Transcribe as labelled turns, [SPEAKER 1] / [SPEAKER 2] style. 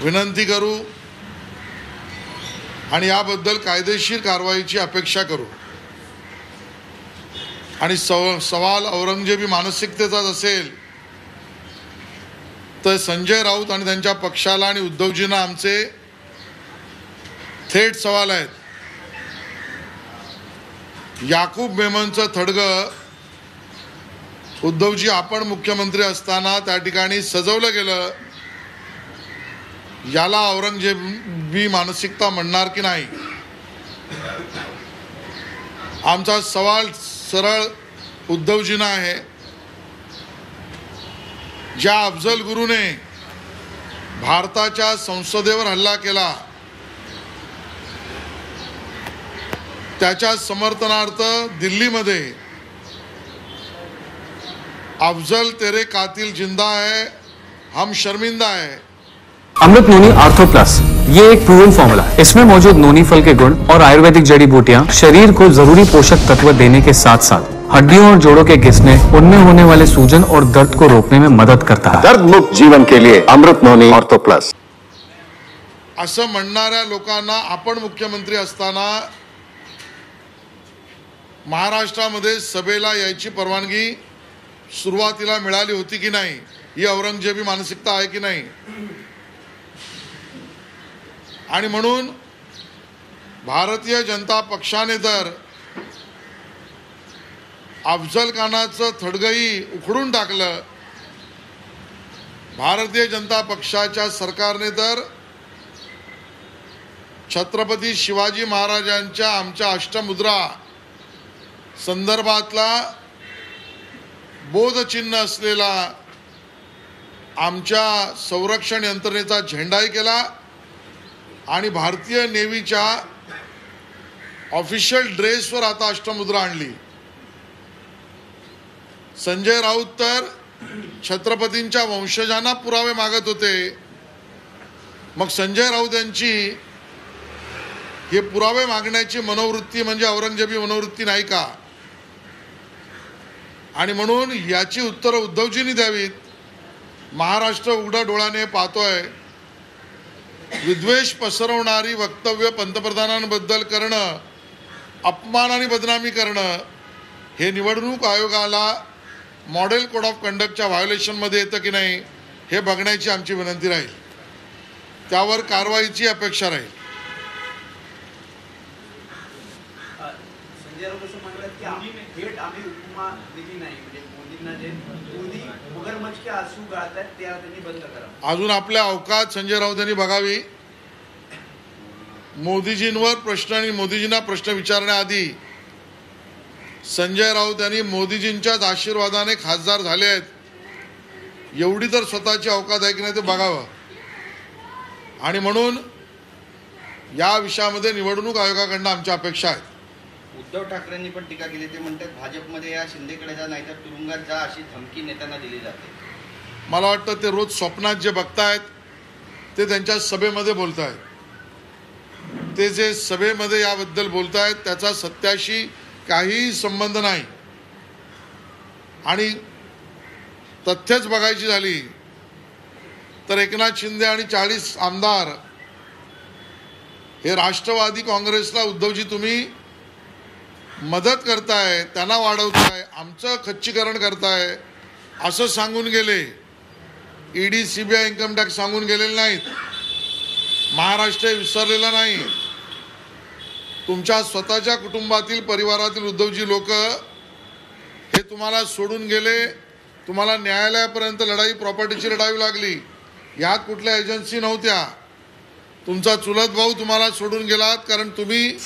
[SPEAKER 1] विनंती करू आणि याबद्दल कायदेशीर कारवाईची अपेक्षा करू। आणि सवाल औरंगजेबी मानसिकतेचाच असेल तर संजय राऊत आणि त्यांच्या पक्षाला आणि उद्धवजींना आमचे थेट सवाल आहेत। याकूब मेमनचं थडगं उद्धवजी आपण मुख्यमंत्री असताना त्या ठिकाणी सजवलं गेलं, याला औरंगजेबी मानसिकता म्हणणार की नाही? आमचा सवाल सरळ उद्धवजींना आहे। ज्या अफजल गुरुने भारताच्या संसदेवर हल्ला केला त्याच्या समर्थनार्थ दिल्लीमध्ये अफजल तेरे कातिल जिंदा है हम शर्मिंदा है।
[SPEAKER 2] अमृत नोनी आर्थो प्लस ये एक प्रूवन फॉर्मूला है। इसमें मौजूद नोनी फल के गुण और आयुर्वेदिक जड़ी बूटियां शरीर को जरूरी पोषक तत्व देने के साथ साथ हड्डियों और जोड़ों के घिसने, उनमें होने वाले सूजन और दर्द को रोकने में मदद करता है।
[SPEAKER 3] दर्द मुक्त जीवन के लिए अमृत नोनी आर्थो प्लस।
[SPEAKER 1] असं म्हणणाऱ्या लोकांना आपण मुख्यमंत्री असताना महाराष्ट्रामध्ये सभेला यायची परवानगी सुरुवातीला मिळाली होती की नाही? ही औरंगजेबी मानसिकता आहे की नाही? आणि म्हणून भारतीय जनता पक्षाने तर अफजल खानाचं थडगही उखडून टाकलं, भारतीय जनता पक्षाच्या सरकारने तर छत्रपती शिवाजी महाराजांच्या आमच्या अष्टमुद्रा संदर्भातला बोधचिन्ह असलेला आमच्या संरक्षण यंत्रणेचा झेंडाही केला आणि भारतीय नेव्हीच्या ऑफिशियल ड्रेसवर आता अष्टमुद्रा आणली। संजय राऊत तर छत्रपतींच्या वंशजांना पुरावे मागत होते। मग संजय राऊत यांची हे पुरावे मागण्याची मनोवृत्ती म्हणजे औरंगजेबी मनोवृत्ती नाही का? आणि म्हणून याची उत्तरं उद्धवजींनी द्यावीत। महाराष्ट्र उघड्या डोळ्याने पाहतोय, विद्वेष पसरवणारी वक्तव्य पंतप्रधानांबद्दल करणं, अपमान आणि बदनामी करणं हे निवडणूक आयोगाला मॉडेल कोड ऑफ कंडक्टच्या व्हायोलेशनमध्ये येतं की नाही हे बघण्याची आमची विनंती राहील। त्यावर कारवाईची अपेक्षा राहील।
[SPEAKER 4] संजय राऊत असं म्हणाले की आम्ही उपमा दिली नाही, म्हणजे मोदींना जे मोदी मगरमच्छ के आंसू गाळतात ते त्यांनी बंद करा।
[SPEAKER 1] अजून आपल्या अवकात संजय राऊत यांनी बघावी। मोदीजींवर प्रश्न आणि मोदीजींना प्रश्न विचारण्याआधी संजय राऊत यांनी मोदीजींच्याच आशीर्वादाने खासदार झाले आहेत, एवढी तर स्वतःची अवकात आहे की नाही ते बघावं। आणि म्हणून या विषयामध्ये निवडणूक आयोगाकडून आमच्या अपेक्षा आहेत।
[SPEAKER 5] उद्धव ठाकरेंनी पण टीका केली, ते म्हणतात भाजपमध्ये या शिंदेकडे जा नाहीतर तुरुंगात जा अशी धमकी नेत्यांना दिली जाते।
[SPEAKER 1] मला वाटतं ते रोज स्वप्नात जे बघतायत ते त्यांच्या सभेमध्ये बोलतायत। ते जे सभेमध्ये याबद्दल बोलतायत त्याचा सत्याशी काही संबंध नाही। आणि तथ्यच बघायची झाली तर एकनाथ शिंदे आणि 40 आमदार हे राष्ट्रवादी काँग्रेसला उद्धवजी तुम्ही मदत करताय, त्यांना वाढवताय, आमचं खच्चीकरण करताय असं सांगून गेले। ईडी सीबीआय इन्कम टॅक्स सांगून गेलेले नाहीत। महाराष्ट्र विसरलेला नाही। तुमच्या स्वतःच्या कुटुंबातील परिवारातील उद्धवजी लोक हे तुम्हाला सोडून गेले, तुम्हाला न्यायालयापर्यंत लढाई प्रॉपर्टीची लढावी लागली। यात कुठल्या एजन्सी नव्हत्या। तुमचा चुलत भाऊ तुम्हाला सोडून गेलात कारण तुम्ही